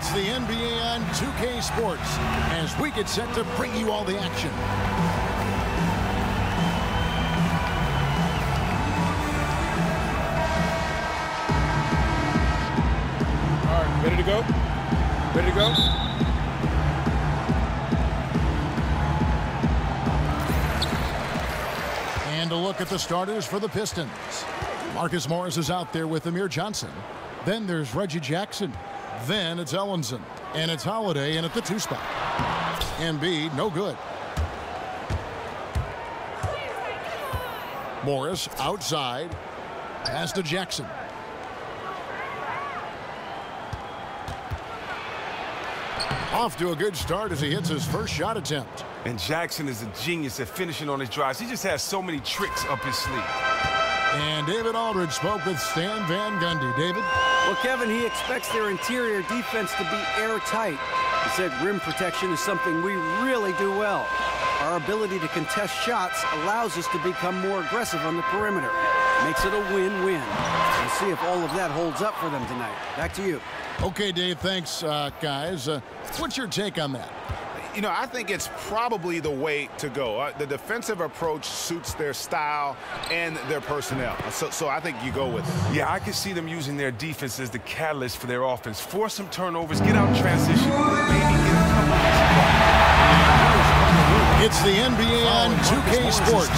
It's the NBA on 2K Sports as we get set to bring you all the action. All right, ready to go? Ready to go? And a look at the starters for the Pistons. Marcus Morris is out there with Amir Johnson. Then there's Reggie Jackson. Then it's Ellenson. And it's Holiday in at the 2 spot. Embiid, no good. Morris outside. Pass to Jackson. Off to a good start as he hits his first shot attempt. And Jackson is a genius at finishing on his drives. He just has so many tricks up his sleeve. And David Aldridge spoke with Stan Van Gundy. David? Well, Kevin, he expects their interior defense to be airtight. He said rim protection is something we really do well. Our ability to contest shots allows us to become more aggressive on the perimeter. Makes it a win-win. We'll see if all of that holds up for them tonight. Back to you. Okay, Dave, thanks, guys. What's your take on that? You know, I think it's probably the way to go. The defensive approach suits their style and their personnel. So I think you go with it. Yeah, I can see them using their defense as the catalyst for their offense. Force some turnovers, get out in transition, maybe get a couple of. It's the NBA on 2K Sports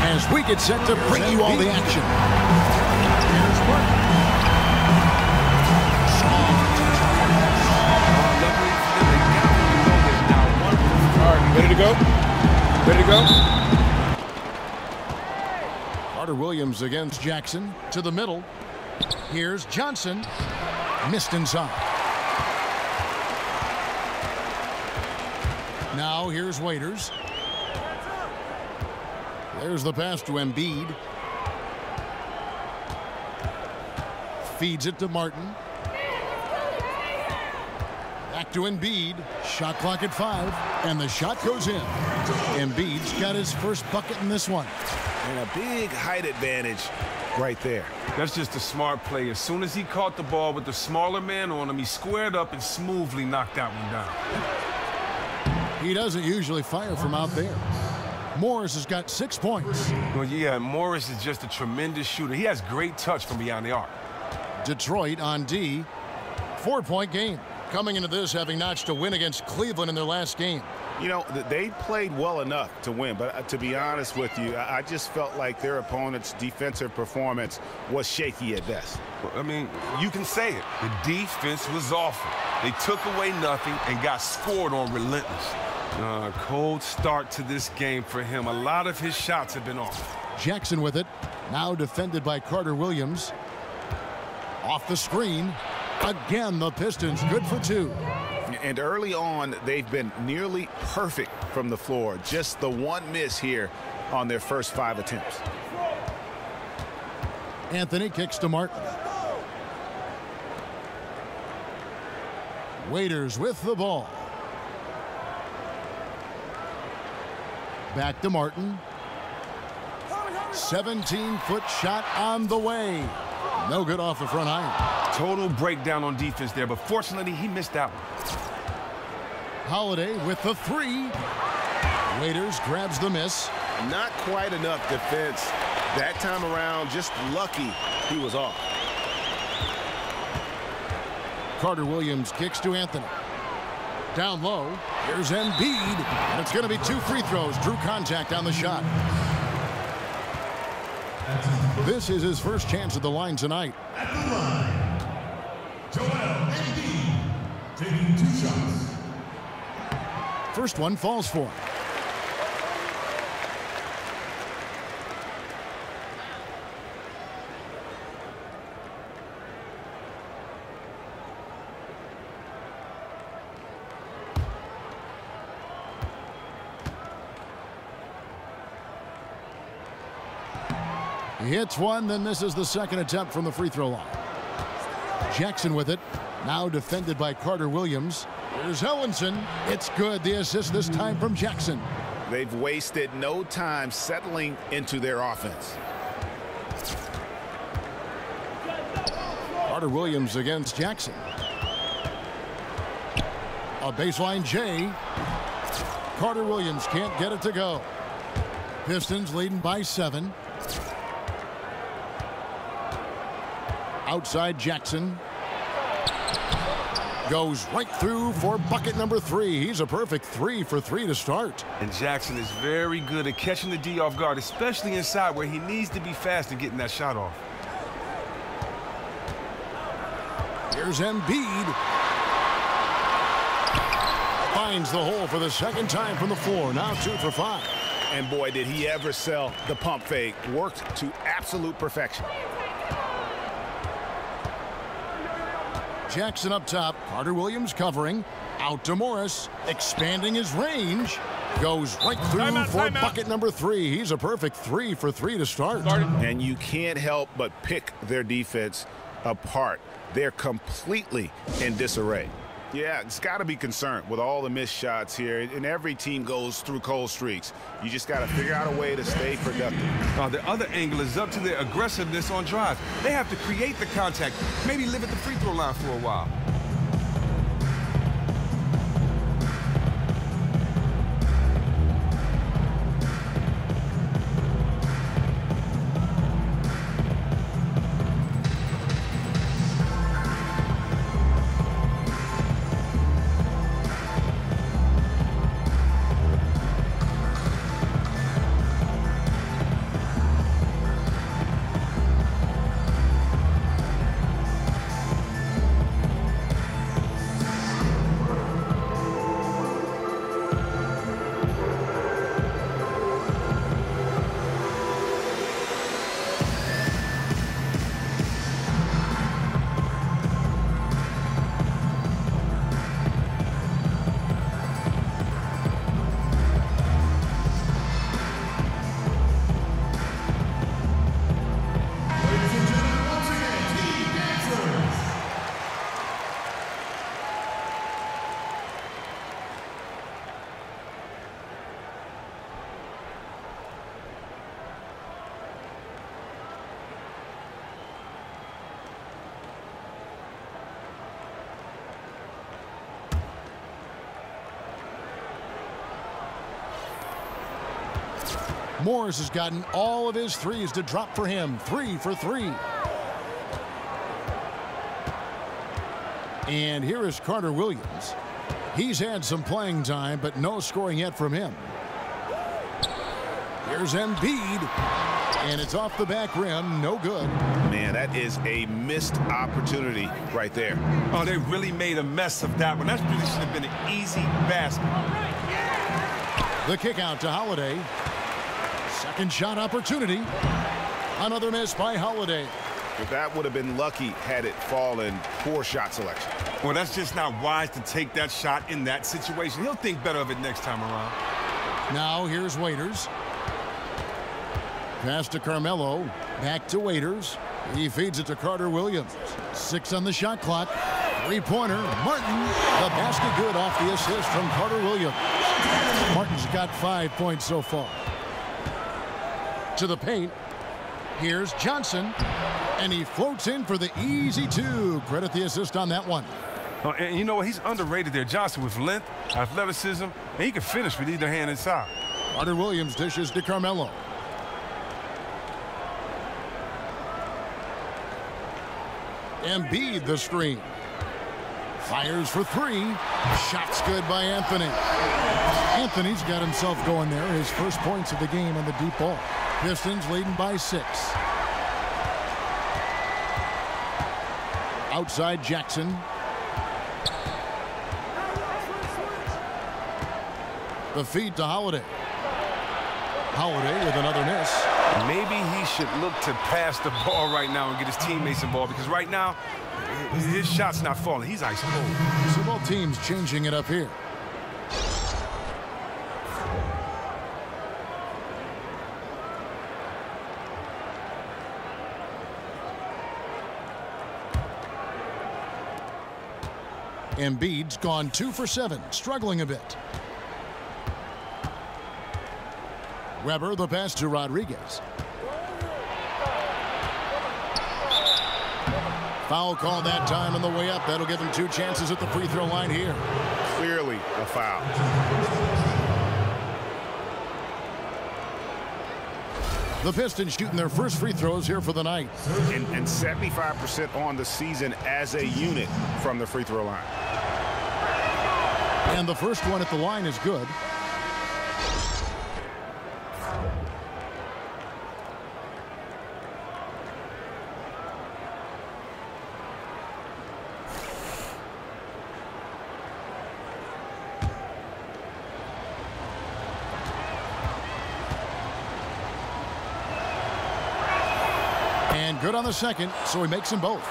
as we get set to bring you all the action. Here's Martin. Ready to go? Ready to go? Carter Williams against Jackson to the middle. Here's Johnson. Missed inside. Now here's Waiters. There's the pass to Embiid. Feeds it to Martin. Back to Embiid. Shot clock at 5. And the shot goes in. Embiid's got his first bucket in this one. And a big height advantage right there. That's just a smart play. As soon as he caught the ball with the smaller man on him, he squared up and smoothly knocked that one down. He doesn't usually fire from out there. Morris has got 6 points. Well, yeah, Morris is just a tremendous shooter. He has great touch from beyond the arc. Detroit on D. 4-point game. Coming into this having notched a win against Cleveland in their last game. You know, they played well enough to win, but to be honest with you, I just felt like their opponent's defensive performance was shaky at best. I mean, you can say it. The defense was awful. They took away nothing and got scored on relentless. Cold start to this game for him. A lot of his shots have been off. Jackson with it. Now defended by Carter Williams. Off the screen. Again, the Pistons good for 2. And early on, they've been nearly perfect from the floor. Just the one miss here on their first 5 attempts. Anthony kicks to Martin. Waiters with the ball. Back to Martin. 17-foot shot on the way. No good off the front iron. Total breakdown on defense there, but fortunately he missed that one. Holiday with the 3. Waiters grabs the miss. Not quite enough defense that time around. Just lucky he was off. Carter Williams kicks to Anthony. Down low. Here's Embiid. And it's going to be 2 free throws. Drew contact on the shot. This is his first chance at the line tonight. At the line, Joel Embiid taking 2 shots. First one falls for him. He hits one, then this is the second attempt from the free throw line. Jackson with it. Now defended by Carter Williams. Here's Ellenson. It's good. The assist this time from Jackson. They've wasted no time settling into their offense. Carter Williams against Jackson. A baseline J. Carter Williams can't get it to go. Pistons leading by 7. Outside Jackson. Goes right through for bucket number 3. He's a perfect 3 for 3 to start. And Jackson is very good at catching the D off guard, especially inside where he needs to be fast and getting that shot off. Here's Embiid. Finds the hole for the second time from the floor. Now 2 for 5. And boy, did he ever sell the pump fake. Worked to absolute perfection. Jackson up top. Carter Williams covering. Out to Morris. Expanding his range. Goes right through for bucket number 3. He's a perfect 3 for 3 to start. And you can't help but pick their defense apart. They're completely in disarray. Yeah, it's got to be concerned with all the missed shots here. And every team goes through cold streaks. You just got to figure out a way to stay productive. The other angle is up to their aggressiveness on drives. They have to create the contact, maybe live at the free throw line for a while. Morris has gotten all of his threes to drop for him. 3 for 3. And here is Carter Williams. He's had some playing time, but no scoring yet from him. Here's Embiid. And it's off the back rim. No good. Man, that is a missed opportunity right there. Oh, they really made a mess of that one. That really should have been an easy basket. The kick out to Holiday. Second shot opportunity. Another miss by Holiday. If that would have been lucky had it fallen. Poor shot selection. Well, that's just not wise to take that shot in that situation. He'll think better of it next time around. Now here's Waiters. Pass to Carmelo. Back to Waiters. He feeds it to Carter Williams. 6 on the shot clock. 3-pointer. Martin. The basket good off the assist from Carter Williams. Martin's got 5 points so far. To the paint. Here's Johnson. And he floats in for the easy 2. Credit the assist on that one. Oh, and you know what? He's underrated there. Johnson with length, athleticism, and he can finish with either hand inside. Carter Williams dishes to Carmelo. Embiid the screen. Fires for 3. Shots good by Anthony. Anthony's got himself going there. His first points of the game on the deep ball. Pistons leading by 6. Outside Jackson. The feed to Holiday. Holiday with another miss. Maybe he should look to pass the ball right now and get his teammates involved, because right now his shot's not falling. He's ice cold. So both teams changing it up here. Embiid's gone 2 for 7, struggling a bit. Weber the pass to Rodriguez. Foul call that time on the way up. That'll give him 2 chances at the free throw line here. Clearly a foul. The Pistons shooting their first free throws here for the night. And 75% on the season as a unit from the free throw line. And the first one at the line is good. And good on the second, so he makes them both.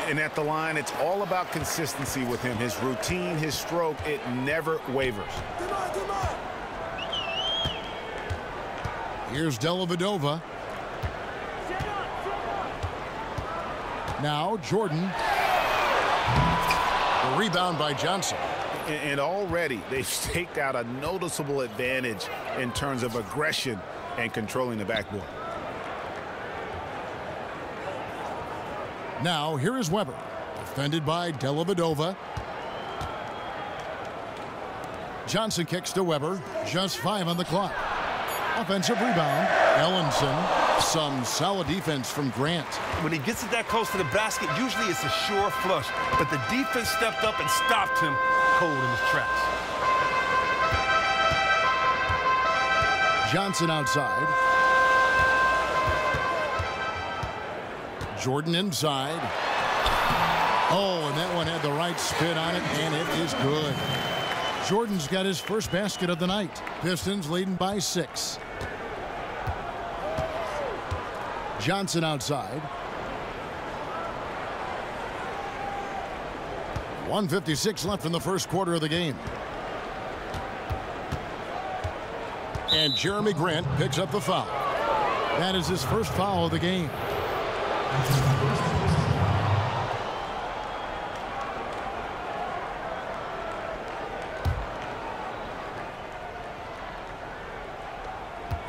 And at the line, it's all about consistency with him. His routine, his stroke, it never wavers. Here's Dellavedova. Now Jordan. The rebound by Johnson. And already they've staked out a noticeable advantage in terms of aggression and controlling the backboard. Now here is Weber. Defended by Dellavedova. Johnson kicks to Weber. Just 5 on the clock. Offensive rebound. Ellenson. Some solid defense from Grant. When he gets it that close to the basket, usually it's a sure flush. But the defense stepped up and stopped him cold in his tracks. Johnson outside. Jordan inside. Oh, and that one had the right spin on it, and it is good. Jordan's got his first basket of the night. Pistons leading by 6. Johnson outside. 1:56 left in the first quarter of the game. And Jeremy Grant picks up the foul. That is his first foul of the game.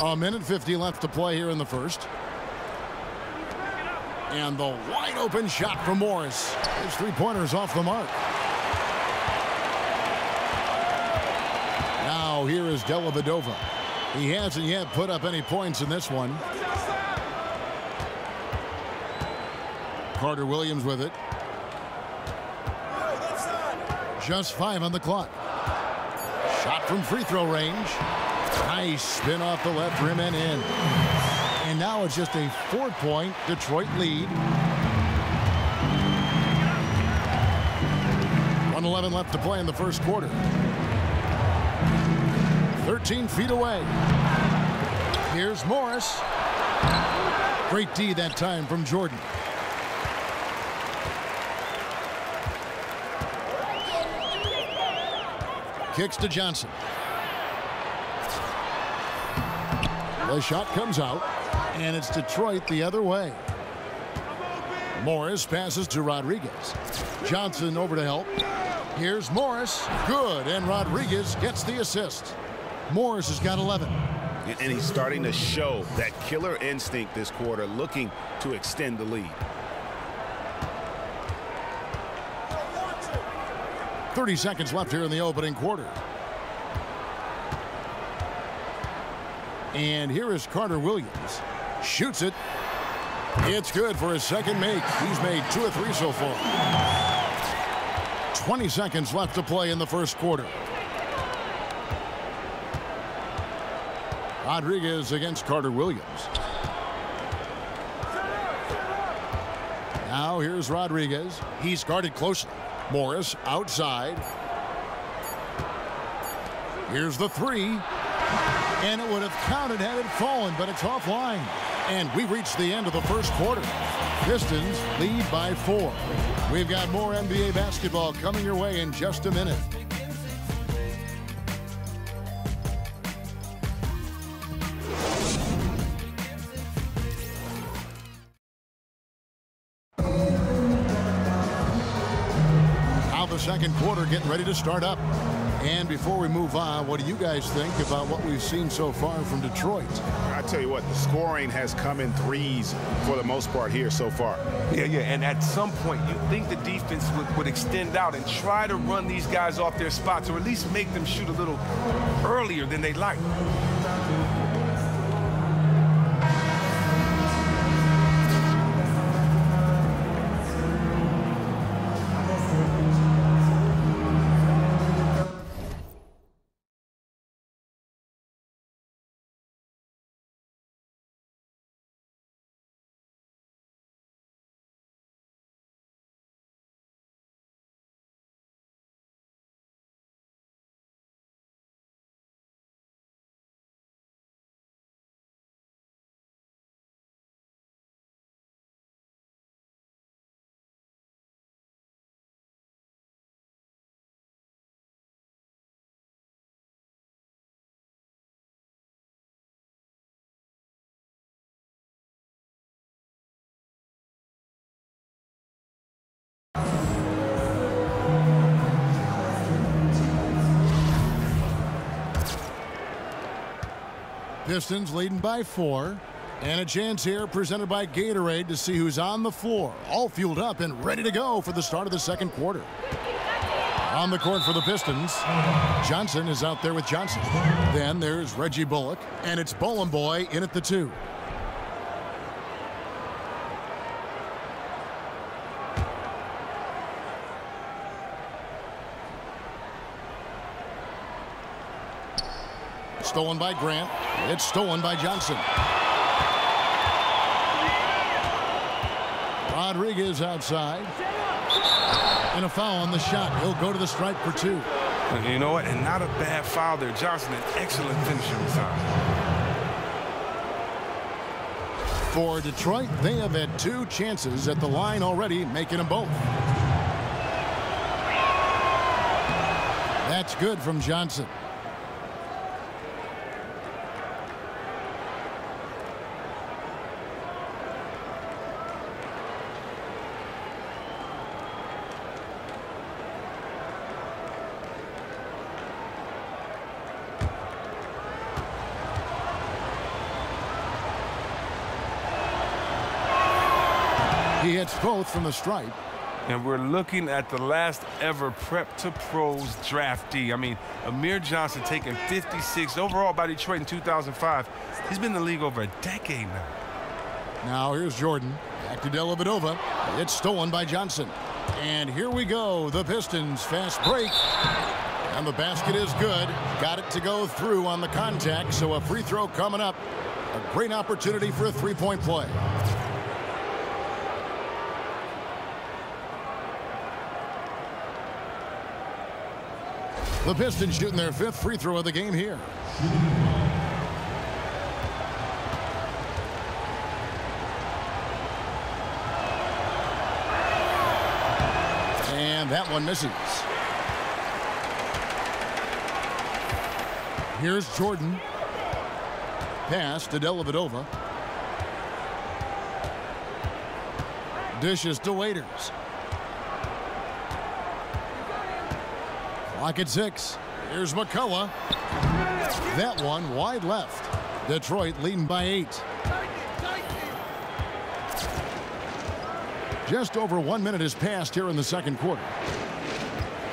A minute 50 left to play here in the first. And the wide open shot from Morris. His three-pointer's off the mark. Now here is Dellavedova. He hasn't yet put up any points in this one. Carter Williams with it. Just 5 on the clock. Shot from free throw range. Nice spin off the left rim and in. And now it's just a 4-point Detroit lead. 1:11 left to play in the first quarter. 13 feet away. Here's Morris. Great D that time from Jordan. Kicks to Johnson. The shot comes out, and it's Detroit the other way. Morris passes to Rodriguez. Johnson over to help. Here's Morris. Good, and Rodriguez gets the assist. Morris has got 11. And he's starting to show that killer instinct this quarter, looking to extend the lead. 30 seconds left here in the opening quarter. And here is Carter Williams. Shoots it. It's good for his second make. He's made 2 of 3 so far. 20 seconds left to play in the first quarter. Rodriguez against Carter Williams. Now here's Rodriguez. He's guarded closely. Morris outside. Here's the 3. And it would have counted had it fallen, but it's offline. And we've reached the end of the first quarter. Pistons lead by 4. We've got more NBA basketball coming your way in just a minute. Now the second quarter getting ready to start up. And before we move on, what do you guys think about what we've seen so far from Detroit? I tell you what, the scoring has come in threes for the most part here so far. Yeah, and at some point, you think the defense would extend out and try to run these guys off their spots, or at least make them shoot a little earlier than they like. Pistons leading by 4. And a chance here presented by Gatorade to see who's on the floor. All fueled up and ready to go for the start of the second quarter. On the court for the Pistons, Johnson is out there with Johnson. Then there's Reggie Bullock, and it's Bowling Boy in at the 2. Stolen by Grant. It's stolen by Johnson. Rodriguez outside. And a foul on the shot. He'll go to the stripe for 2. You know what? And not a bad foul there. Johnson, an excellent finisher inside. For Detroit, they have had 2 chances at the line already, making them both. That's good from Johnson. He hits both from the stripe. And we're looking at the last ever Prep to Pros draftee. I mean, Amir Johnson taken 56 overall by Detroit in 2005. He's been in the league over a decade now. Now here's Jordan. Back to Dellavedova. It's stolen by Johnson. And here we go. The Pistons fast break. And the basket is good. Got it to go through on the contact. So a free throw coming up. A great opportunity for a three-point play. The Pistons shooting their 5th free throw of the game here. And that one misses. Here's Jordan. Pass to Dellavedova. Dishes to Waiters. Clock at 6. Here's McCullough. That one wide left. Detroit leading by 8. Just over 1 minute has passed here in the second quarter.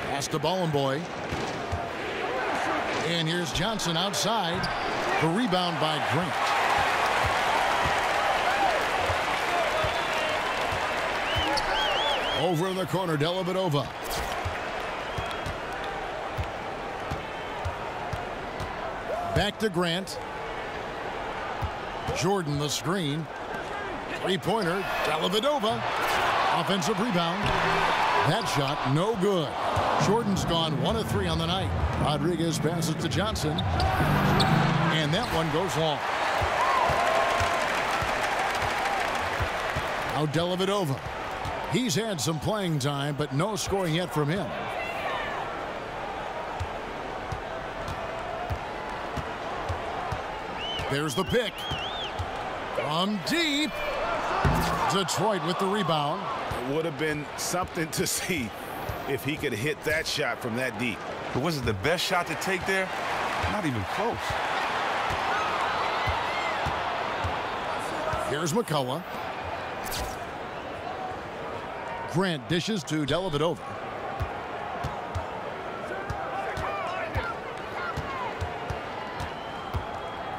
Pass to Bowling Boy. And here's Johnson outside. The rebound by Grant. Over in the corner, Dellavedova. Back to Grant. Jordan the screen. Three-pointer, Dellavedova. Offensive rebound. That shot, no good. Jordan's gone 1 of 3 on the night. Rodriguez passes to Johnson. And that one goes long. Now Dellavedova. He's had some playing time, but no scoring yet from him. There's the pick. From deep. Detroit with the rebound. It would have been something to see if he could hit that shot from that deep. But was it the best shot to take there? Not even close. Here's McCullough. Grant dishes to Dellavedova.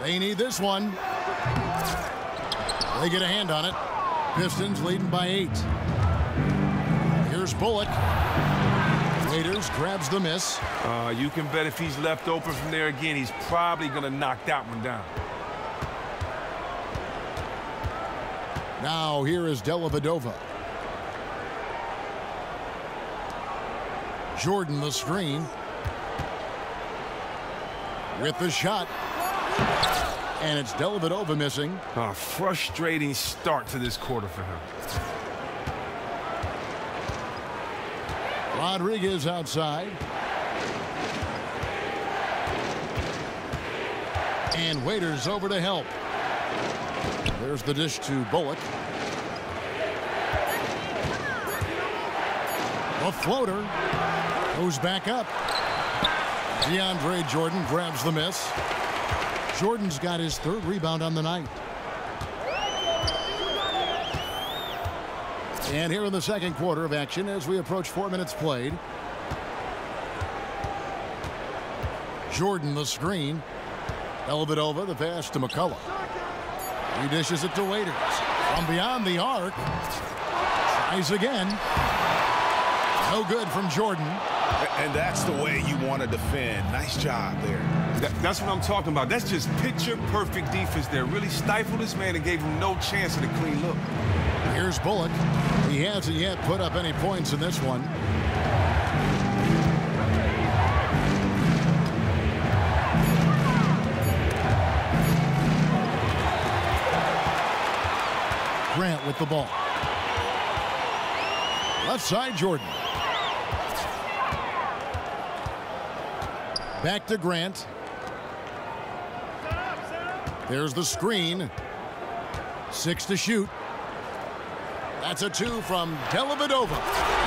They need this one. They get a hand on it. Pistons leading by 8. Here's Bullock. Waiters grabs the miss. You can bet if he's left open from there again, he's probably going to knock that one down. Now here is Dellavedova. Jordan the screen. With the shot. And it's Dellavedova missing. A frustrating start to this quarter for him. Rodriguez outside. And Waiters over to help. There's the dish to Bullock. A floater goes back up. DeAndre Jordan grabs the miss. Jordan's got his 3rd rebound on the night. And here in the 2nd quarter of action as we approach 4 minutes played. Jordan the screen. Dellavedova the pass to McCullough. He dishes it to Waiters. From beyond the arc. Tries again. No good from Jordan. And that's the way you want to defend. Nice job there. That's what I'm talking about. That's just picture-perfect defense there. Really stifled this man and gave him no chance at a clean look. Here's Bullock. He hasn't yet put up any points in this one. Grant with the ball. Left side, Jordan. Back to Grant. There's the screen. 6 to shoot. That's a 2 from Dellavedova.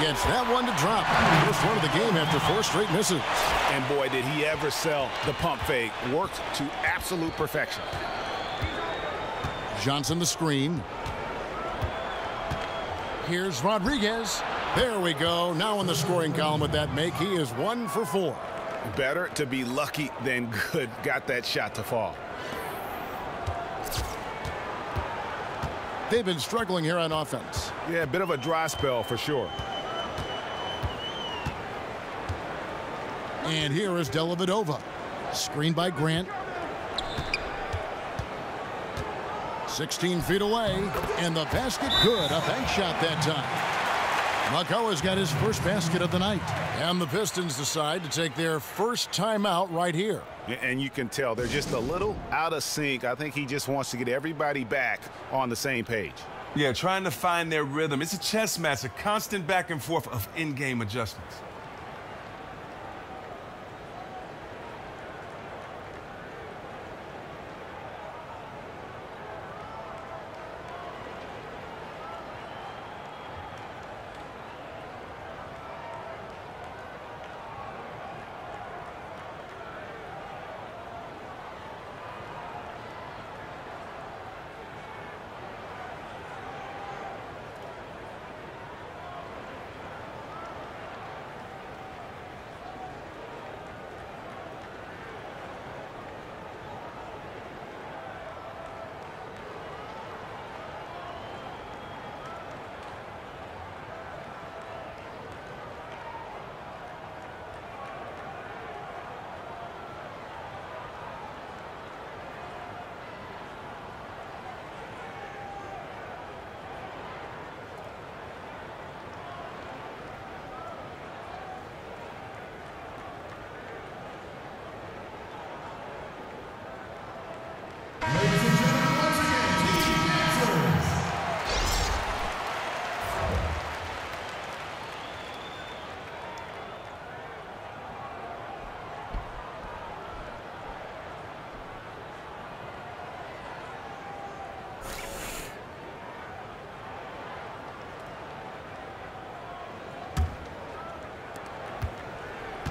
Gets that one to drop. First one of the game after 4 straight misses. And boy, did he ever sell the pump fake. Worked to absolute perfection. Johnson the screen. Here's Rodriguez. There we go. Now in the scoring column with that make. He is 1 for 4. Better to be lucky than good. Got that shot to fall. They've been struggling here on offense. Yeah, a bit of a dry spell for sure. And here is Dellavedova. Screened by Grant. 16 feet away. And the basket good. A bank shot that time. McCullough's got his first basket of the night. And the Pistons decide to take their first timeout right here. And you can tell they're just a little out of sync. I think he just wants to get everybody back on the same page. Yeah, trying to find their rhythm. It's a chess match, a constant back and forth of in-game adjustments.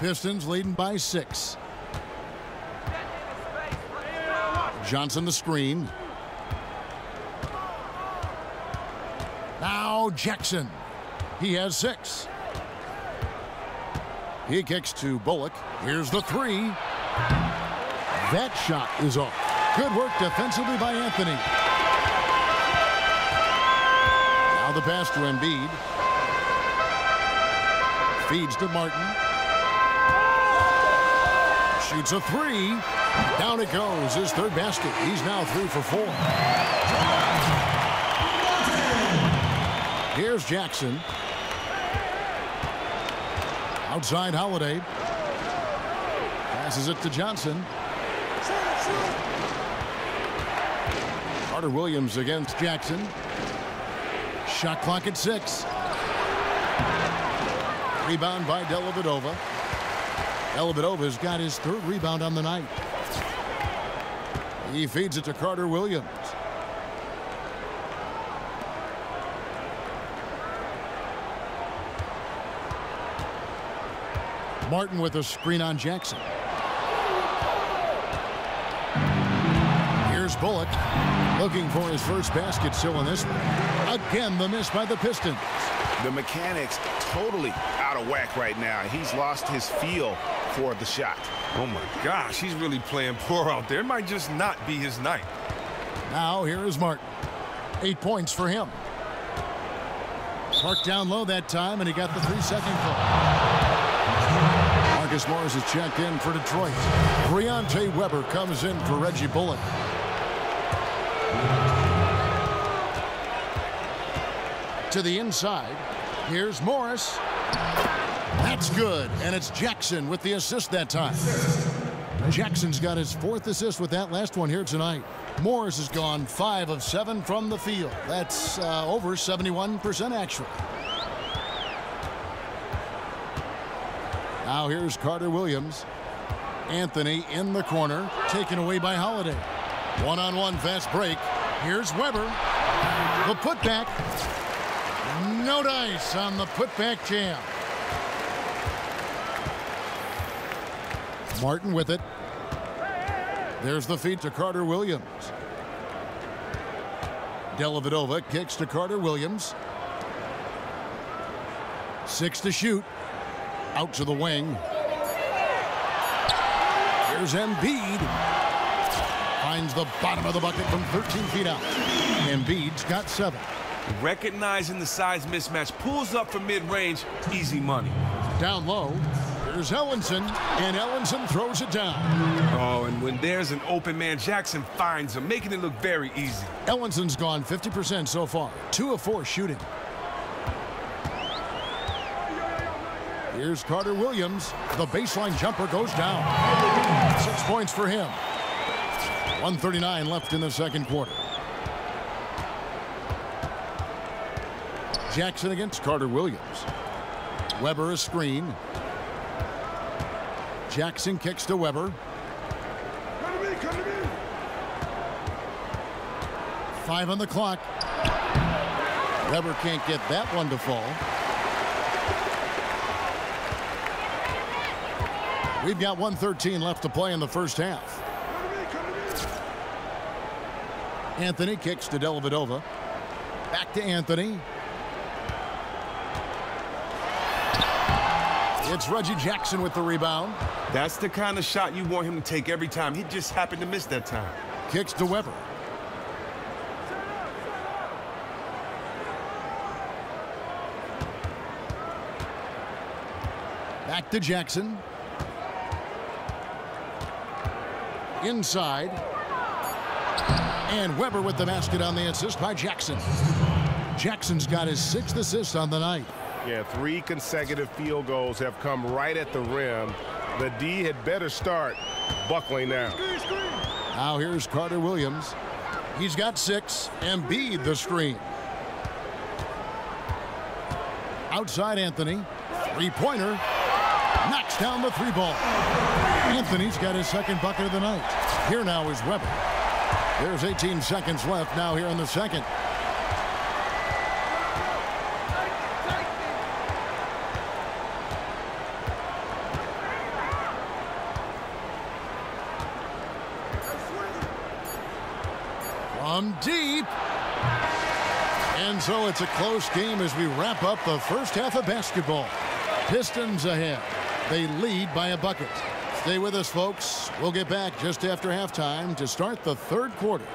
Pistons leading by 6. Johnson the screen. Now Jackson. He has 6. He kicks to Bullock. Here's the 3. That shot is off. Good work defensively by Anthony. Now the pass to Embiid. Feeds to Martin. Shoots a 3. Down it goes. His 3rd basket. He's now 3 for 4. Here's Jackson. Outside Holiday. Passes it to Johnson. Carter Williams against Jackson. Shot clock at 6. Rebound by Dellavedova. Dellavedova's got his 3rd rebound on the night. He feeds it to Carter Williams. Martin with a screen on Jackson. Here's Bullock looking for his 1st basket still in this one. Again, the miss by the Pistons. The mechanics totally out of whack right now. He's lost his feel for the shot. Oh my gosh, he's really playing poor out there. It might just not be his night. Now here is Martin. 8 points for him. Parked down low that time, and he got the 3-second call. Marcus Morris is checked in for Detroit. Briante Weber comes in for Reggie Bullock. To the inside. Here's Morris. That's good, and it's Jackson with the assist that time. Jackson's got his 4th assist with that last one here tonight. Morris has gone 5 of 7 from the field. That's over 71% actually. Now here's Carter Williams. Anthony in the corner, taken away by Holiday. One-on-one fast break. Here's Weber. The putback. No dice on the putback jam. Martin with it. There's the feed to Carter Williams. Dellavedova kicks to Carter Williams. 6 to shoot. Out to the wing. Here's Embiid. Finds the bottom of the bucket from 13 feet out. Embiid's got 7. Recognizing the size mismatch, pulls up from mid-range, easy money. Down low, there's Ellenson, and Ellenson throws it down. Oh, and when there's an open man, Jackson finds him, making it look very easy. Ellenson's gone 50% so far, 2 of 4 shooting. Here's Carter Williams. The baseline jumper goes down. 6 points for him. 1:39 left in the 2nd quarter. Jackson against Carter Williams. Weber a screen. Jackson kicks to Weber. Come to me, come to me. 5 on the clock. Weber can't get that one to fall. We've got 1:13 left to play in the 1st half. Anthony kicks to Dellavedova. Back to Anthony. It's Reggie Jackson with the rebound. That's the kind of shot you want him to take every time. He just happened to miss that time. Kicks to Weber. Back to Jackson. Inside. And Weber with the basket on the assist by Jackson. Jackson's got his 6th assist on the night. Yeah, 3 consecutive field goals have come right at the rim. The D had better start buckling now. Now here's Carter Williams. He's got 6. Embiid the screen. Outside Anthony. 3-pointer. Knocks down the 3-ball. Anthony's got his 2nd bucket of the night. Here now is Weber. There's 18 seconds left now here in the 2nd. from deep. And so it's a close game as we wrap up the first half of basketball. Pistons ahead. They lead by a bucket. Stay with us, folks. We'll get back just after halftime to start the third quarter.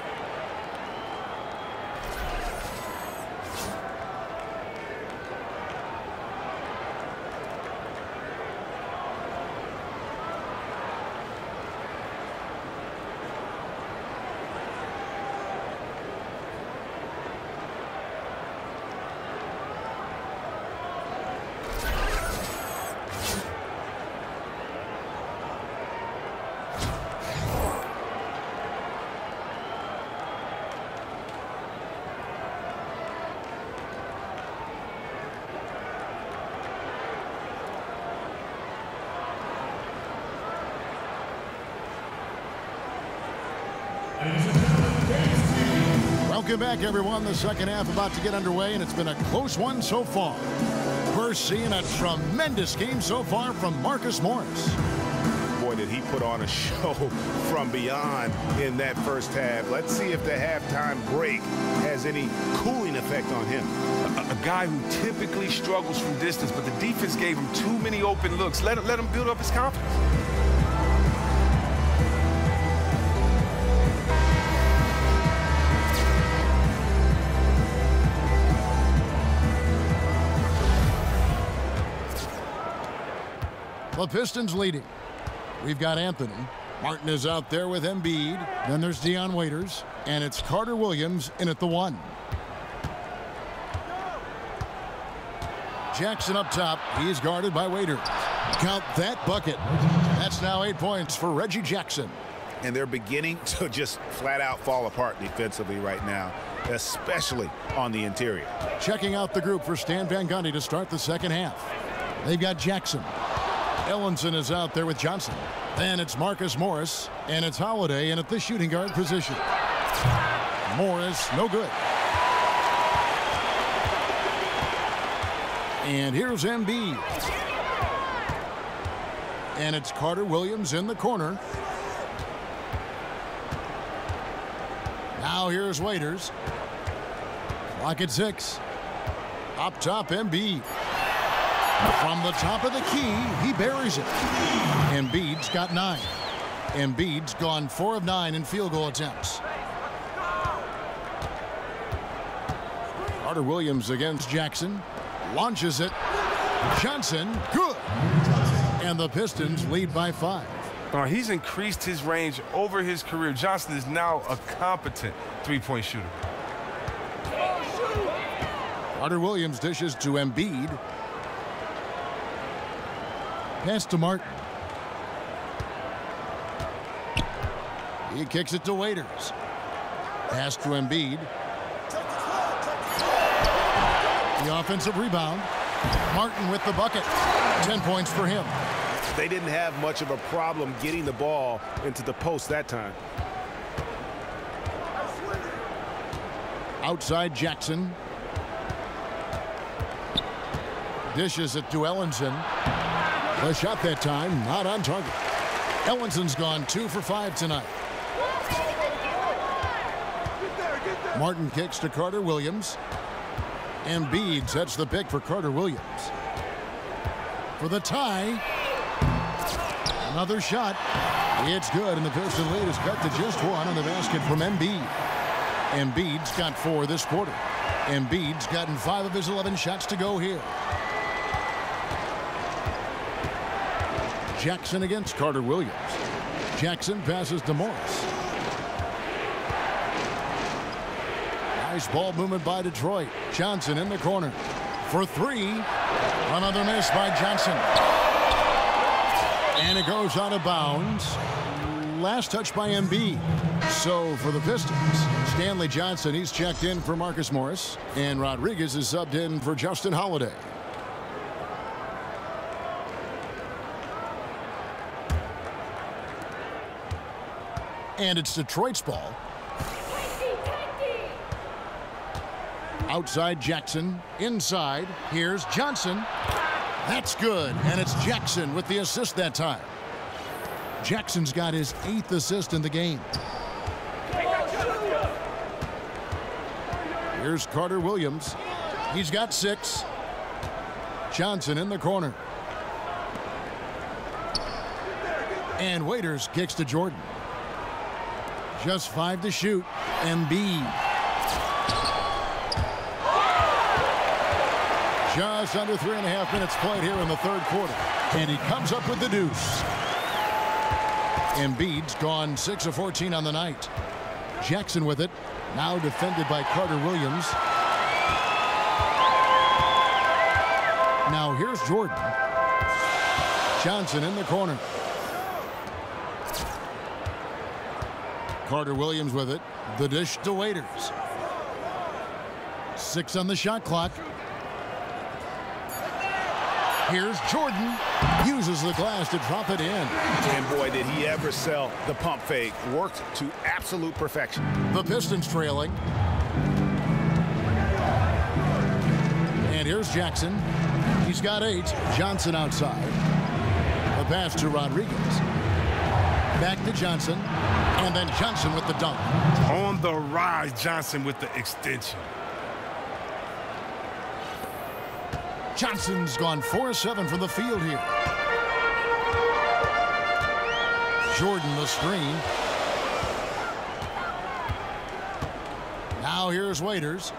Welcome back, everyone. The second half about to get underway, and it's been a close one so far. We're seeing a tremendous game so far from Marcus Morris. Boy, did he put on a show from beyond in that first half. Let's see if the halftime break has any cooling effect on him. A guy who typically struggles from distance, but the defense gave him too many open looks. Let him build up his confidence. The Pistons leading. We've got Anthony. Martin is out there with Embiid. Then there's Dion Waiters. And it's Carter Williams in at the 1. Jackson up top. He's guarded by Waiters. Count that bucket. That's now 8 points for Reggie Jackson. And they're beginning to just flat out fall apart defensively right now, especially on the interior. Checking out the group for Stan Van Gundy to start the second half. They've got Jackson. Ellenson is out there with Johnson. Then it's Marcus Morris, and it's Holiday in at the shooting guard position. Morris, no good. And here's Embiid. And it's Carter Williams in the corner. Now here's Waiters. Clock at 6. Up top, Embiid. From the top of the key, he buries it. Embiid's got 9. Embiid's gone 4 of 9 in field goal attempts. Carter Williams against Jackson. Launches it. Johnson, good. And the Pistons lead by 5. He's increased his range over his career. Johnson is now a competent three-point shooter. Carter Williams dishes to Embiid. Pass to Martin. He kicks it to Waiters. Pass to Embiid. The offensive rebound. Martin with the bucket. 10 points for him. They didn't have much of a problem getting the ball into the post that time. Outside Jackson. Dishes it to Ellenson. The shot that time, not on target. Ellenson's gone 2 for 5 tonight. Martin kicks to Carter Williams. Embiid sets the pick for Carter Williams. For the tie. Another shot. It's good, and the Piston lead is cut to just 1 on the basket from Embiid. Embiid's got 4 this quarter. Embiid's gotten 5 of his 11 shots to go here. Jackson against Carter Williams. Jackson passes to Morris. Nice ball movement by Detroit. Johnson in the corner for 3. Another miss by Johnson. And it goes out of bounds. Last touch by Embiid. So for the Pistons, Stanley Johnson, he's checked in for Marcus Morris. And Rodriguez is subbed in for Justin Holiday. And it's Detroit's ball. Outside Jackson. Inside. Here's Johnson. That's good. And it's Jackson with the assist that time. Jackson's got his 8th assist in the game. Here's Carter Williams. He's got 6. Johnson in the corner. And Waiters kicks to Jordan. Just 5 to shoot. Embiid. Just under 3.5 minutes played here in the third quarter. And he comes up with the deuce. Embiid's gone 6 of 14 on the night. Jackson with it. Now defended by Carter Williams. Now here's Jordan. Johnson in the corner. Carter Williams with it. The dish to Waiters. 6 on the shot clock. Here's Jordan. Uses the glass to drop it in. And boy, did he ever sell the pump fake. Worked to absolute perfection. The Pistons trailing. And here's Jackson. He's got 8. Johnson outside. The pass to Rodriguez. Back to Johnson. And then Johnson with the dunk. On the rise, Johnson with the extension. Johnson's gone 4 of 7 from the field here. Jordan the screen. Now here's Waiters.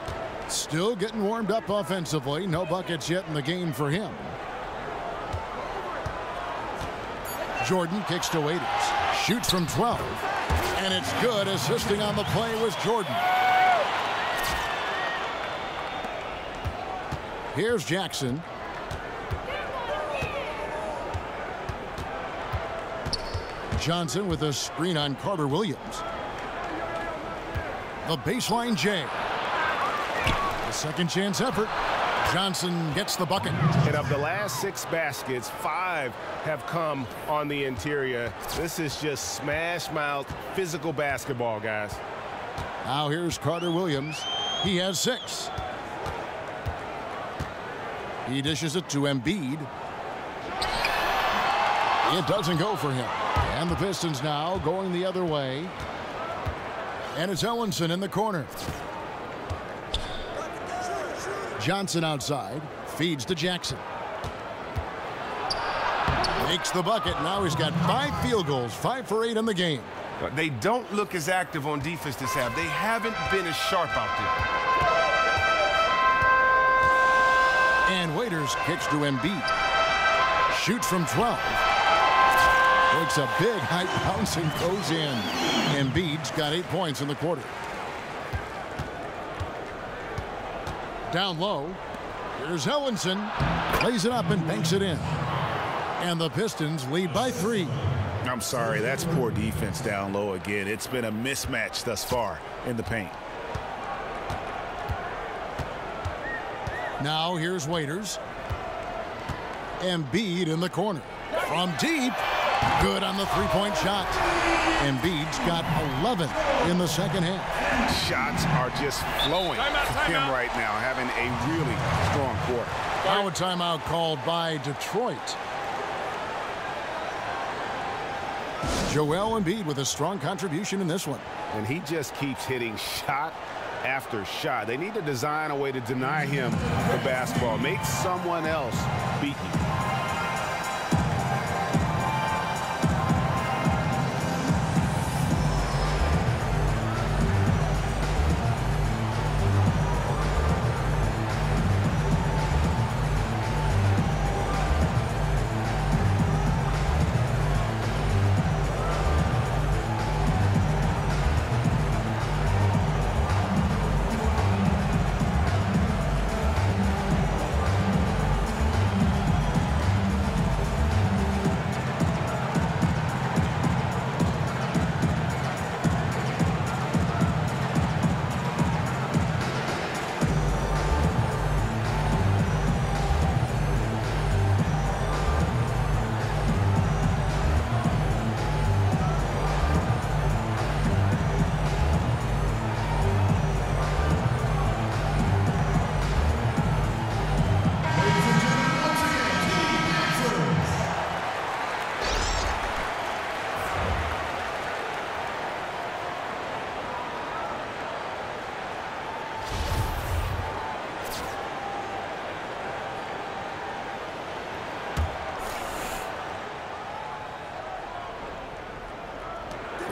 Still getting warmed up offensively. No buckets yet in the game for him. Jordan kicks to Waiters. Shoots from 12. And it's good. Assisting on the play was Jordan. Here's Jackson. Johnson with a screen on Carter Williams. The baseline J. A second chance effort. Johnson gets the bucket. And of the last 6 baskets, 5 have come on the interior. This is just smash mouth physical basketball, guys. Now here's Carter Williams. He has 6. He dishes it to Embiid. It doesn't go for him. And the Pistons now going the other way. And it's Ellenson in the corner. Johnson outside. Feeds to Jackson. Makes the bucket. Now he's got 5 field goals. 5 for 8 in the game. They don't look as active on defense this half. They haven't been as sharp out there. And Waiters kicks to Embiid. Shoots from 12. Takes a big high bounce and goes in. Embiid's got 8 points in the quarter. Down low. Here's Ellenson. Lays it up and banks it in. And the Pistons lead by 3. I'm sorry, that's poor defense down low again. It's been a mismatch thus far in the paint. Now here's Waiters. Embiid in the corner. From deep. Good on the 3-point shot. Embiid's got 11 in the second half. Shots are just flowing for him right now, having a really strong quarter. Now a timeout called by Detroit. Joel Embiid with a strong contribution in this one. And he just keeps hitting shot after shot. They need to design a way to deny him the basketball. Make someone else beat you.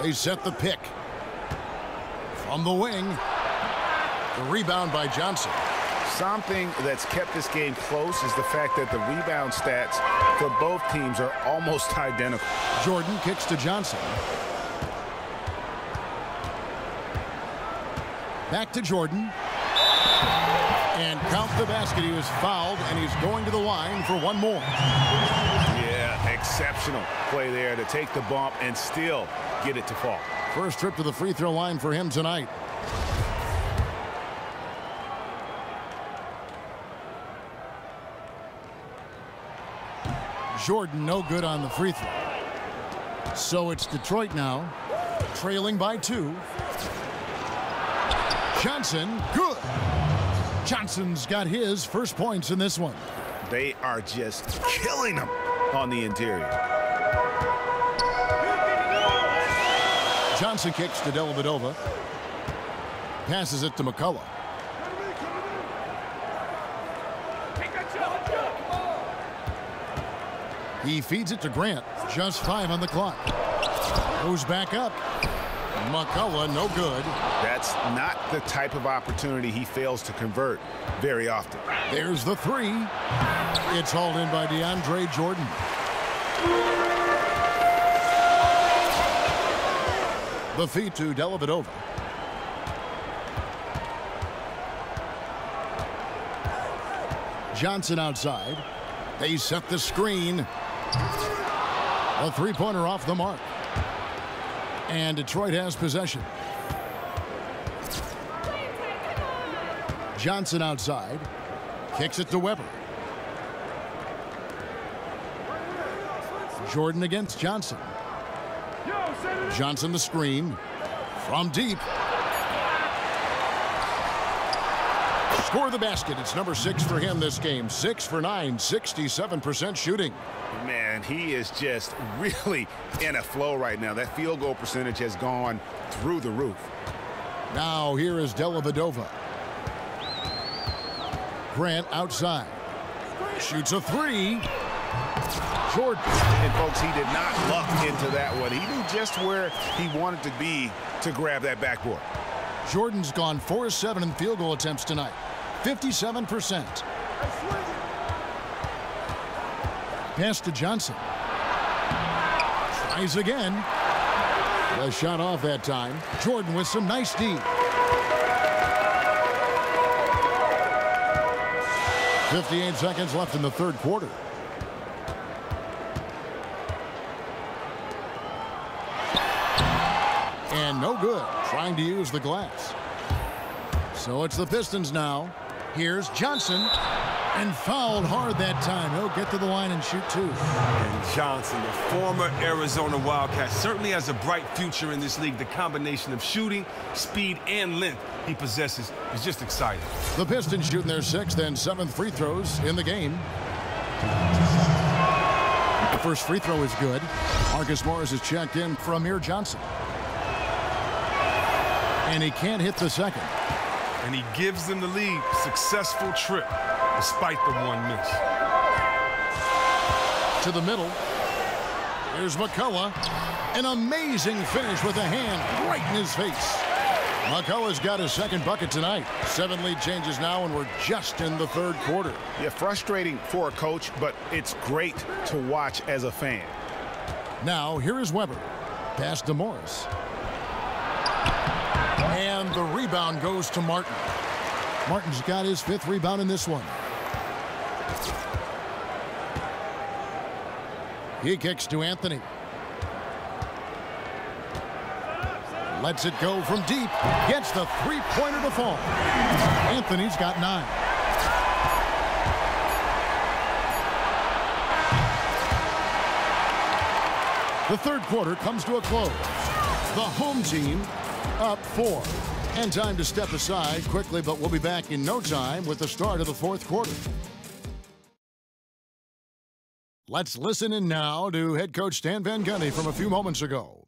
They set the pick. From the wing. The rebound by Johnson. Something that's kept this game close is the fact that the rebound stats for both teams are almost identical. Jordan kicks to Johnson. Back to Jordan. And count the basket. He was fouled, and he's going to the line for one more. Yeah, exceptional play there to take the bump and still get it to fall. First trip to the free throw line for him tonight. Jordan no good on the free throw. So it's Detroit now, trailing by 2. Johnson, good. Johnson's got his first points in this one. They are just killing them on the interior. Johnson kicks to Dellavedova. Passes it to McCullough. He feeds it to Grant. Just 5 on the clock. Goes back up. McCullough, no good. That's not the type of opportunity he fails to convert very often. There's the 3. It's hauled in by DeAndre Jordan. The feed to Dellavedova. Johnson outside. They set the screen. A three-pointer off the mark. And Detroit has possession. Johnson outside. Kicks it to Weber. Jordan against Johnson. Johnson the screen. From deep. Score the basket. It's number 6 for him this game. 6 for 9, 67% shooting. Man, he is just really in a flow right now. That field goal percentage has gone through the roof. Now here is Dellavedova. Grant outside. Shoots a 3. Jordan. And folks, he did not luck into that one. He knew just where he wanted to be to grab that backboard. Jordan's gone 4-7 in field goal attempts tonight. 57%. Pass to Johnson. Tries again. The shot off that time. Jordan with some nice D. 58 seconds left in the third quarter. And no good. Trying to use the glass. So it's the Pistons now. Here's Johnson. And fouled hard that time. He'll get to the line and shoot 2. And Johnson, the former Arizona Wildcat, certainly has a bright future in this league. The combination of shooting, speed, and length he possesses is just exciting. The Pistons shooting their 6th and 7th free throws in the game. The first free throw is good. Marcus Morris is checked in for Amir Johnson. And he can't hit the second. And he gives them the lead. Successful trip, despite the one miss. To the middle. Here's McCullough. An amazing finish with a hand right in his face. McCullough's got his second bucket tonight. 7 lead changes now, and we're just in the third quarter. Yeah, frustrating for a coach, but it's great to watch as a fan. Now, here is Weber. Pass to Morris. And the rebound goes to Martin. Martin's got his 5th rebound in this one. He kicks to Anthony. Lets it go from deep. Gets the three-pointer to fall. Anthony's got 9. The third quarter comes to a close. The home team up 4. And time to step aside quickly, but we'll be back in no time with the start of the fourth quarter. Let's listen in now to head coach Stan Van Gundy from a few moments ago.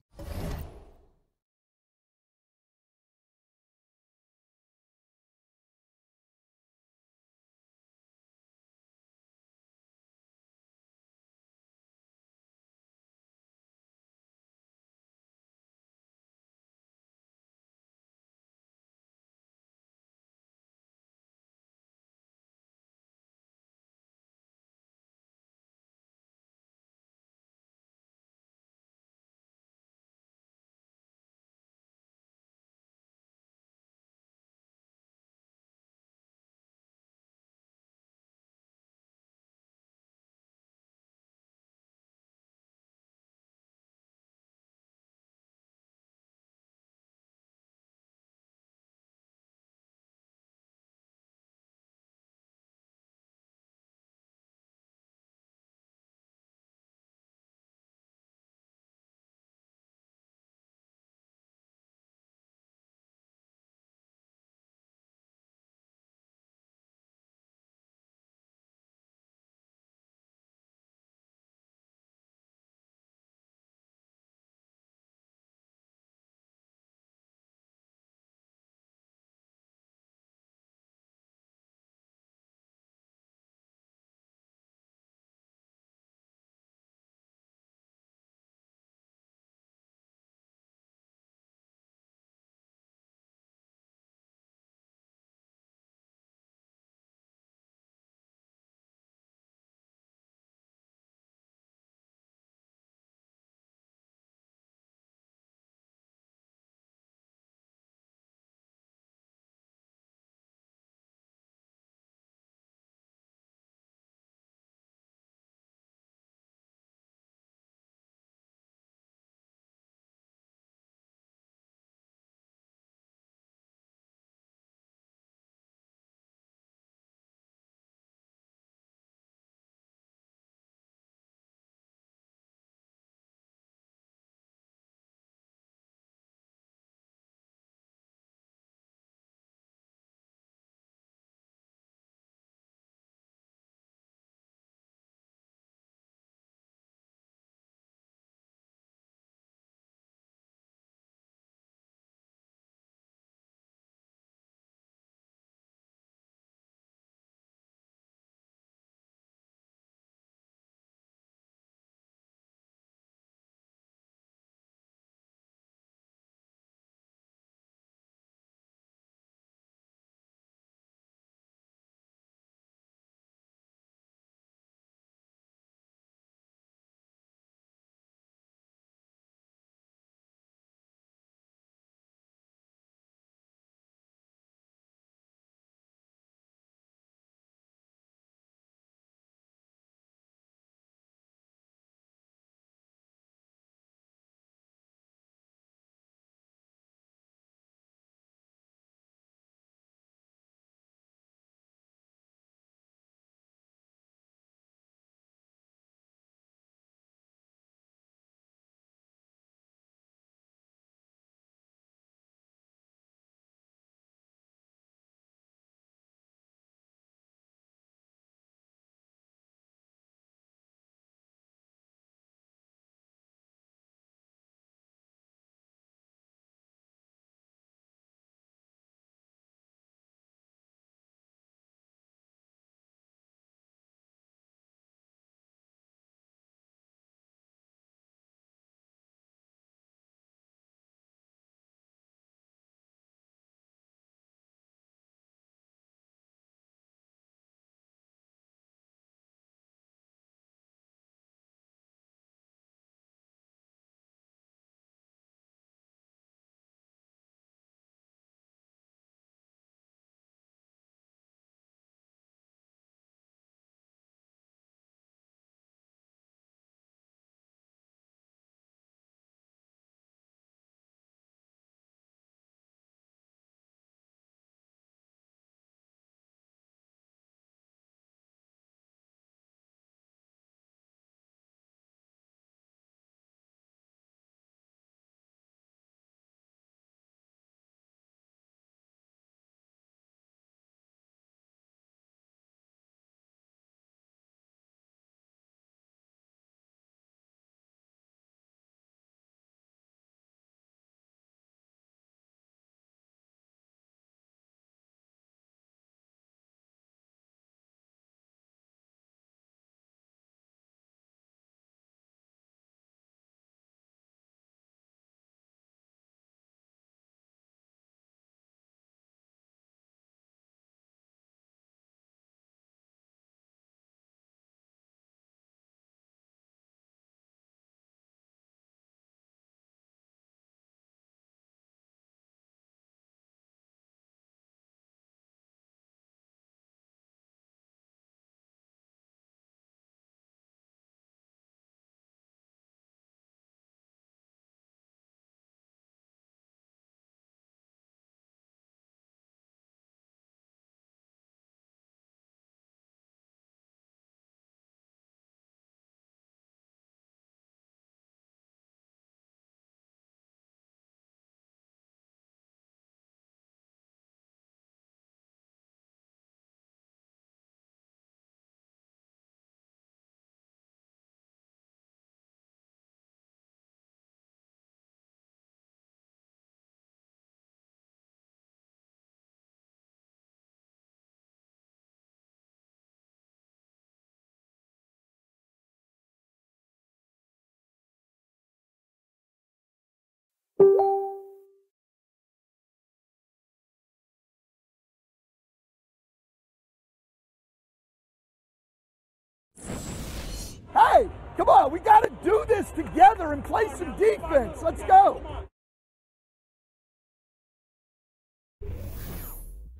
Hey, come on, we got to do this together and play some defense. Let's go.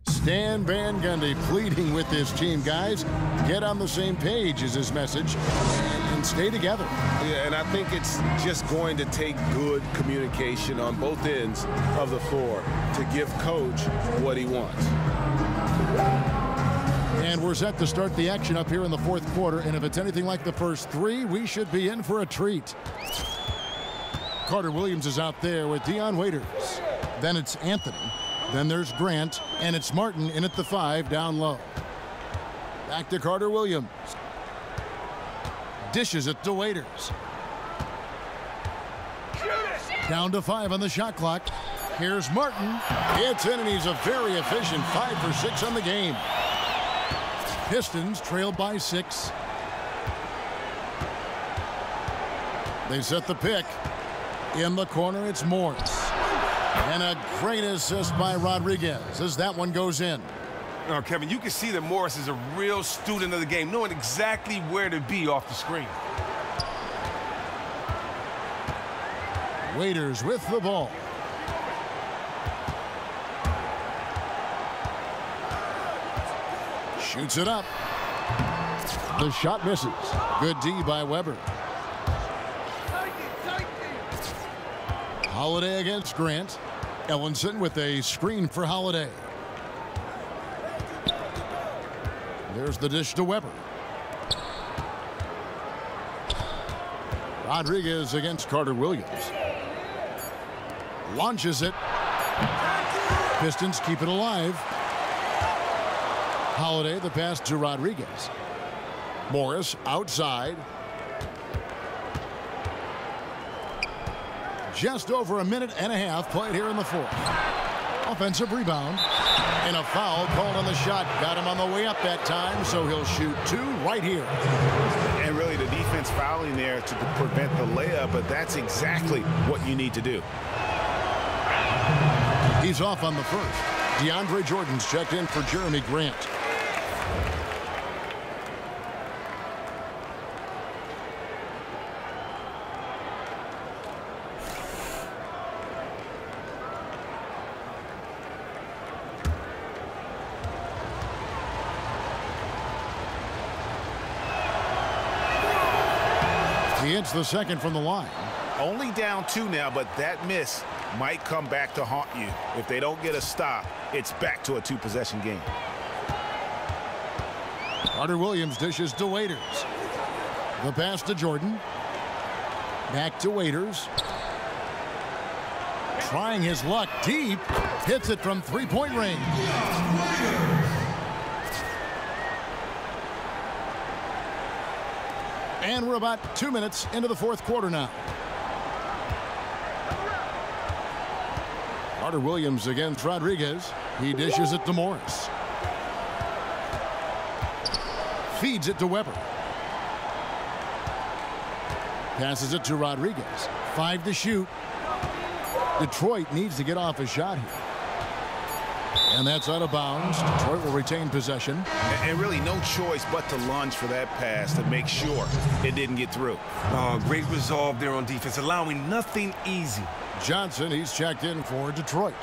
Stan Van Gundy pleading with his team, guys. Get on the same page is his message and stay together. Yeah, and I think it's just going to take good communication on both ends of the floor to give Coach what he wants. And we're set to start the action up here in the fourth quarter, and if it's anything like the first three, we should be in for a treat. Carter Williams is out there with Dion Waiters. Then it's Anthony. Then there's Grant, and it's Martin in at the 5 down low. Back to Carter Williams. Dishes it to Waiters. Down to 5 on the shot clock. Here's Martin. It's in, and he's a very efficient 5 for 6 on the game. Pistons trail by 6. They set the pick. In the corner, it's Morris. And a great assist by Rodriguez as that one goes in. Oh, Kevin, you can see that Morris is a real student of the game, knowing exactly where to be off the screen. Waiters with the ball. Shoots it up. The shot misses. Good D by Weber. Holiday against Grant. Ellenson with a screen for Holiday. There's the dish to Weber. Rodriguez against Carter Williams. Launches it. Pistons keep it alive. Holiday, the pass to Rodriguez. Morris outside. Just over a minute and a half played here in the fourth. Offensive rebound. And a foul called on the shot. Got him on the way up that time, so he'll shoot 2 right here. And really the defense fouling there to prevent the layup, but that's exactly what you need to do. He's off on the first. DeAndre Jordan's checked in for Jeremy Grant. He hits the second from the line. Only down 2 now, but that miss might come back to haunt you. If they don't get a stop, it's back to a 2-possession game. Carter Williams dishes to Waiters. The pass to Jordan. Back to Waiters. Trying his luck deep. Hits it from 3-point range. And we're about 2 minutes into the fourth quarter now. Carter Williams against Rodriguez. He dishes it to Morris. Feeds it to Weber. Passes it to Rodriguez. 5 to shoot. Detroit needs to get off a shot here. And that's out of bounds. Detroit will retain possession. And really no choice but to lunge for that pass to make sure it didn't get through. Great resolve there on defense, allowing nothing easy. Johnson, he's checked in for Detroit.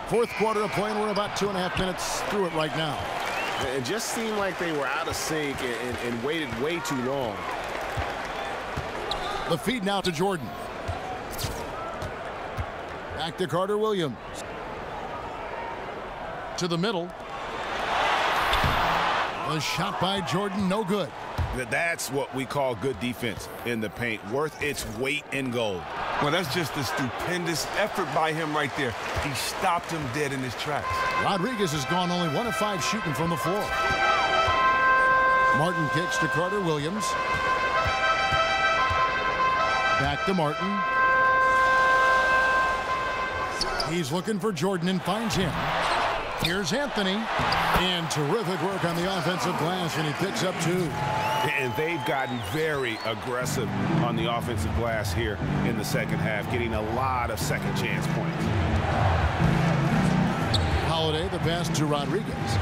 Fourth quarter of play, and we're about 2.5 minutes through it right now. It just seemed like they were out of sync and waited way too long. The feed now to Jordan. Back to Carter Williams. To the middle. The shot by Jordan, no good. That's what we call good defense in the paint. Worth its weight in gold. Well, that's just a stupendous effort by him right there. He stopped him dead in his tracks. Rodriguez has gone only 1 of 5 shooting from the floor. Martin kicks to Carter Williams. Back to Martin. He's looking for Jordan and finds him. Here's Anthony. And terrific work on the offensive glass, and he picks up 2. And they've gotten very aggressive on the offensive glass here in the second half, getting a lot of second chance points. Holiday, the pass to Rodriguez.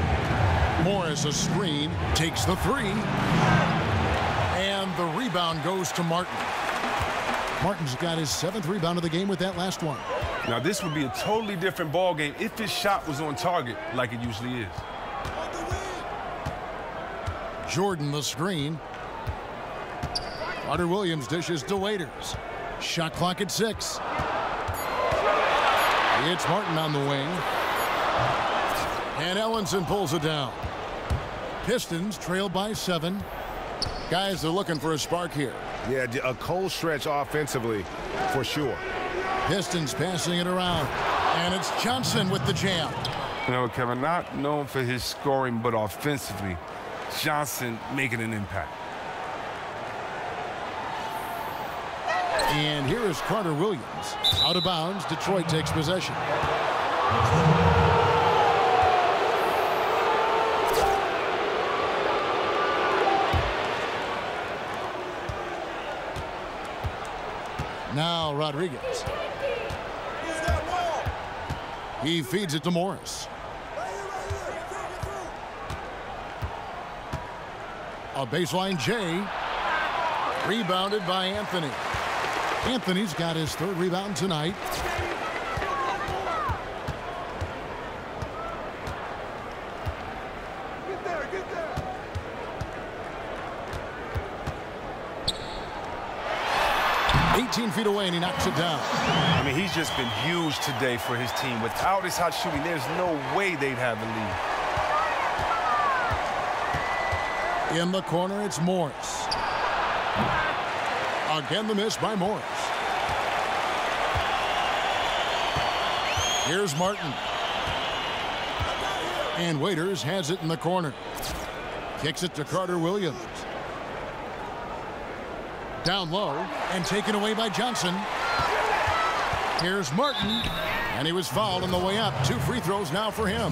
Morris, a screen, takes the 3. And the rebound goes to Martin. Martin's got his 7th rebound of the game with that last one. Now, this would be a totally different ball game if his shot was on target like it usually is. Jordan, the screen. Carter Williams dishes to Waiters. Shot clock at 6. It's Martin on the wing. And Ellenson pulls it down. Pistons trail by 7. Guys are looking for a spark here. Yeah, a cold stretch offensively for sure. Pistons passing it around. And it's Johnson with the jam. You know, Kevin, not known for his scoring, but offensively, Johnson making an impact. And here is Carter Williams. Out of bounds, Detroit takes possession. Now Rodriguez. He feeds it to Morris. A baseline J. Rebounded by Anthony. Anthony's got his 3rd rebound tonight. Get there, get there. 18 feet away, and he knocks it down. I mean, he's just been huge today for his team. Without his hot shooting, there's no way they'd have the lead. In the corner, it's Morris. Again, the miss by Morris. Here's Martin. And Waiters has it in the corner. Kicks it to Carter Williams. Down low and taken away by Johnson. Here's Martin. And he was fouled on the way up. 2 free throws now for him.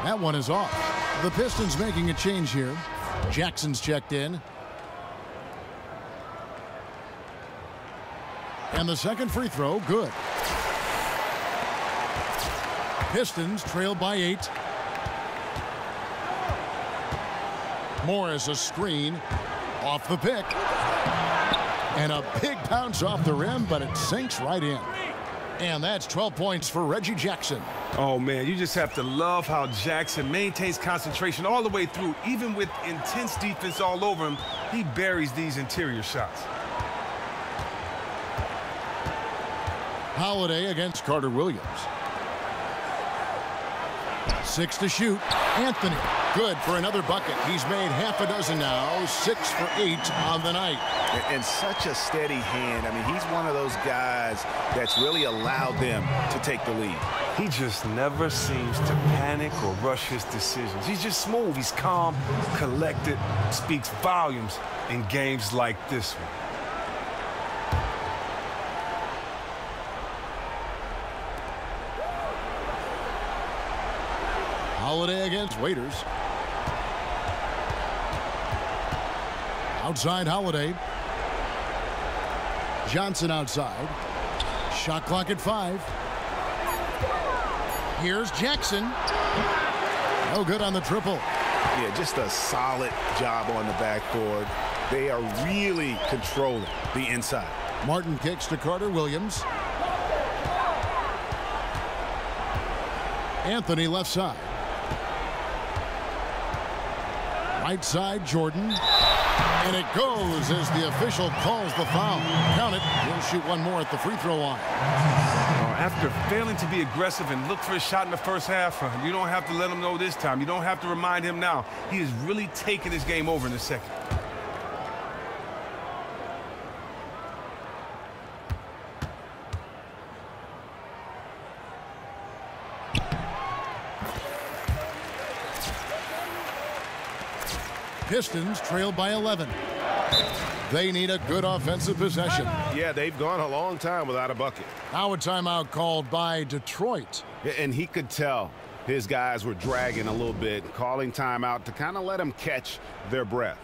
That one is off. The Pistons making a change here. Jackson's checked in. And the second free throw, good. Pistons trail by 8. Morris, a screen. Off the pick. And a big bounce off the rim, but it sinks right in. And that's 12 points for Reggie Jackson. Oh, man, you just have to love how Jackson maintains concentration all the way through. Even with intense defense all over him, he buries these interior shots. Holiday against Carter Williams. 6 to shoot. Anthony, good for another bucket. He's made half a dozen now, 6 for 8 on the night. And such a steady hand. I mean, he's one of those guys that's really allowed them to take the lead. He just never seems to panic or rush his decisions. He's just smooth. He's calm, collected, speaks volumes in games like this one. Holiday against Waiters. Outside Holiday. Johnson outside. Shot clock at 5. Here's Jackson. No good on the triple. Yeah, just a solid job on the backboard. They are really controlling the inside. Martin kicks to Carter Williams. Anthony left side. Right side, Jordan. And it goes as the official calls the foul. Count it. He'll shoot one more at the free throw line. After failing to be aggressive and look for a shot in the first half, you don't have to let him know this time. You don't have to remind him now. He is really taking his game over in the second. Pistons trail by 11. They need a good offensive possession. Yeah, they've gone a long time without a bucket. Now a timeout called by Detroit. And he could tell his guys were dragging a little bit, calling timeout to kind of let them catch their breath.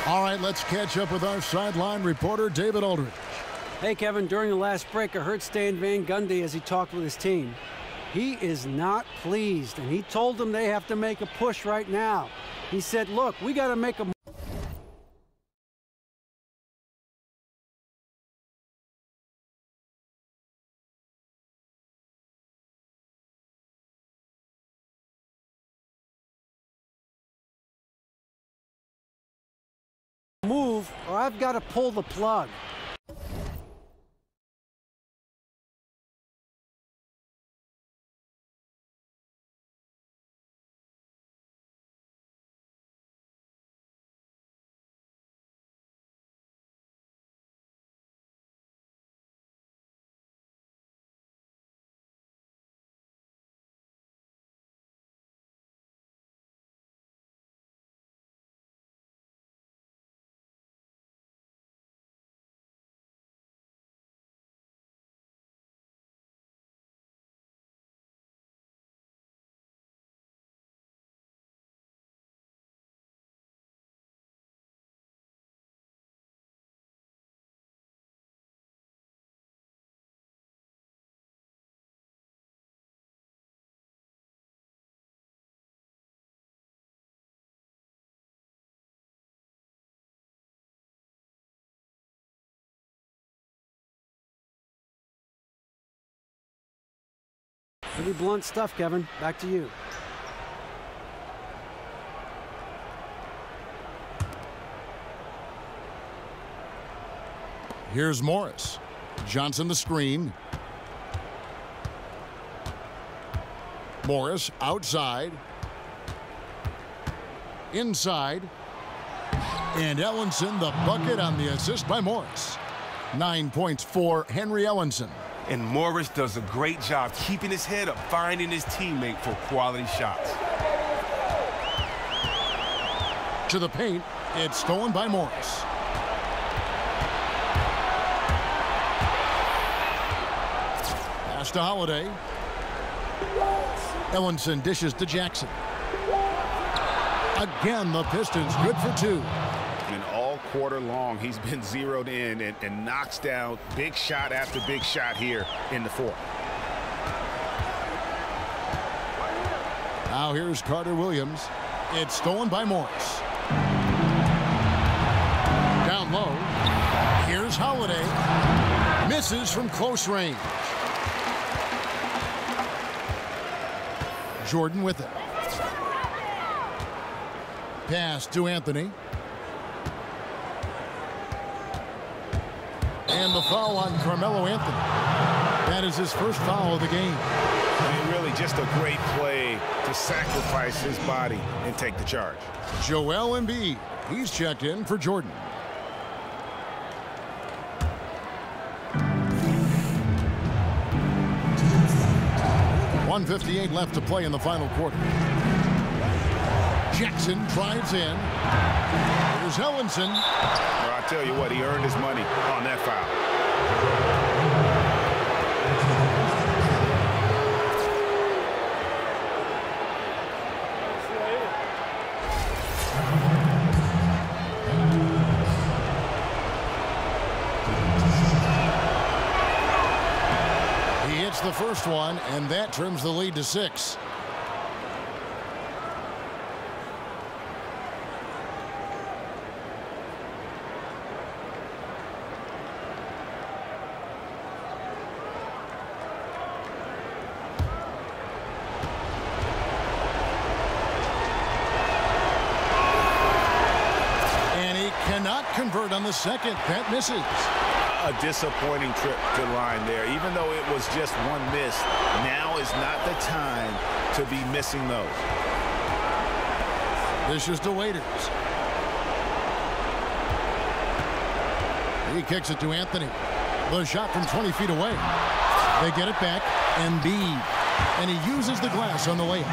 All right, let's catch up with our sideline reporter, David Aldridge. Hey, Kevin, during the last break, I heard Stan Van Gundy as he talked with his team. He is not pleased, and he told them they have to make a push right now. He said, look, we got to make a move, or I've got to pull the plug. Pretty blunt stuff, Kevin. Back to you. Here's Morris. Johnson the screen. Morris outside. Inside. And Ellenson the bucket on the assist by Morris. 9 points for Henry Ellenson. And Morris does a great job keeping his head up, finding his teammate for quality shots. To the paint. It's stolen by Morris. Pass to Holiday. Ellenson dishes to Jackson. Again, the Pistons good for two. And all quarter long, he's been zeroed in and knocks down big shot after big shot here in the fourth. Now here's Carter Williams. It's stolen by Morris. Down low. Here's Holiday. Misses from close range. Jordan with it. Pass to Anthony. And the foul on Carmelo Anthony. That is his first foul of the game. And really just a great play to sacrifice his body and take the charge. Joel Embiid. He's checked in for Jordan. 1:58 left to play in the final quarter. Jackson drives in. Here's Ellenson. Well, I tell you what, he earned his money on that foul. He hits the first one, and that trims the lead to 6. Cannot convert on the second. That misses. A disappointing trip to line there. Even though it was just one miss, now is not the time to be missing those. This is to Waiters. He kicks it to Anthony. The shot from 20 feet away. They get it back. Embiid. And he uses the glass on the layup.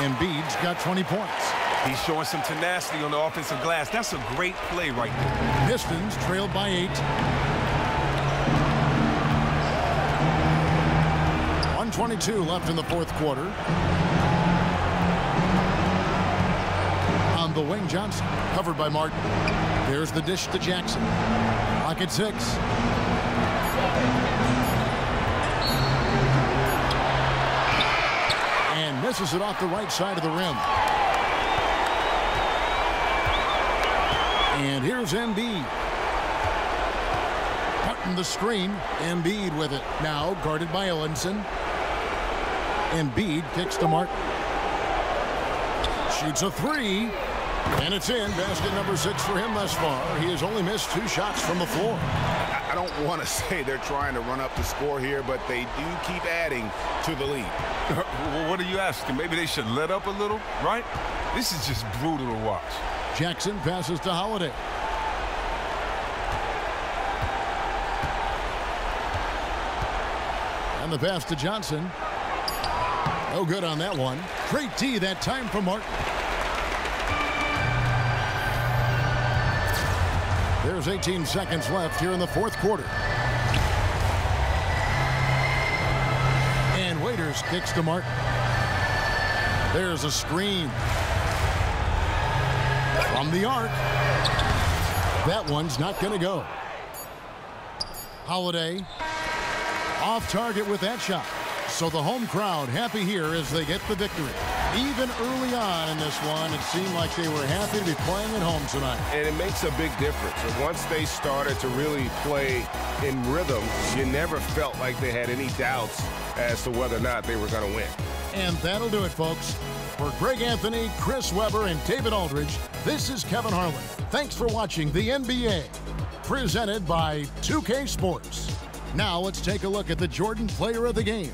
Embiid's got 20 points. He's showing some tenacity on the offensive glass. That's a great play right there. Pistons trailed by 8. 1:22 left in the fourth quarter. On the wing, Johnson. Covered by Martin. There's the dish to Jackson. Clock at 6. And misses it off the right side of the rim. And here's Embiid. Cutting the screen. Embiid with it. Now guarded by Ellenson. Embiid kicks to Martin. Shoots a 3. And it's in. Basket number 6 for him thus far. He has only missed 2 shots from the floor. I don't want to say they're trying to run up the score here, but they do keep adding to the lead. Well, what are you asking? Maybe they should let up a little, right? This is just brutal to watch. Jackson passes to Holiday. And the pass to Johnson. No good on that one. Great D that time from Martin. There's 18 seconds left here in the fourth quarter. And Waiters kicks to Martin. There's a screen. From the arc. That one's not going to go. Holiday off target with that shot. So the home crowd happy here as they get the victory. Even early on in this one, it seemed like they were happy to be playing at home tonight. And it makes a big difference. And once they started to really play in rhythm, you never felt like they had any doubts as to whether or not they were going to win. And that'll do it, folks. For Greg Anthony, Chris Webber, and David Aldridge, this is Kevin Harlan. Thanks for watching the NBA, presented by 2K Sports. Now let's take a look at the Jordan Player of the Game.